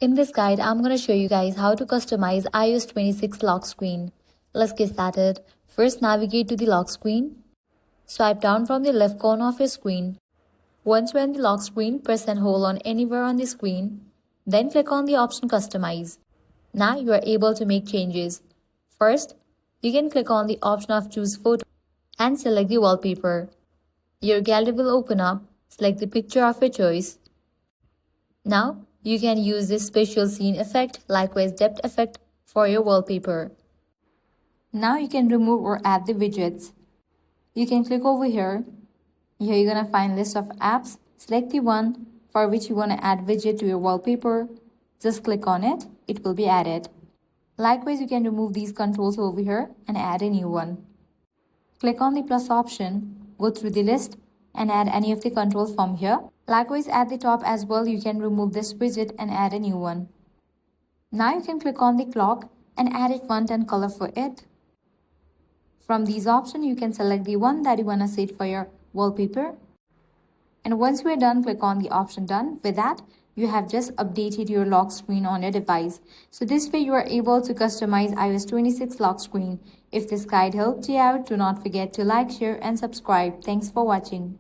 In this guide, I'm going to show you guys how to customize iOS 26 lock screen. Let's get started. First, navigate to the lock screen. Swipe down from the left corner of your screen. Once you're in the lock screen, press and hold on anywhere on the screen. Then click on the option Customize. Now you are able to make changes. First, you can click on the option of Choose Photo and select the wallpaper. Your gallery will open up. Select the picture of your choice. Now, you can use this special scene effect, likewise depth effect, for your wallpaper. Now you can remove or add the widgets. You can click over here. Here you're going to find list of apps. Select the one for which you want to add widget to your wallpaper. Just click on it. It will be added. Likewise, you can remove these controls over here and add a new one. Click on the plus option. Go through the list and add any of the controls from here. Likewise, at the top as well, you can remove this widget and add a new one. Now you can click on the clock and add a font and color for it. From these options, you can select the one that you want to set for your wallpaper. And once you are done, click on the option Done. With that, you have just updated your lock screen on your device. So this way you are able to customize iOS 26 lock screen. If this guide helped you out, do not forget to like, share and subscribe. Thanks for watching.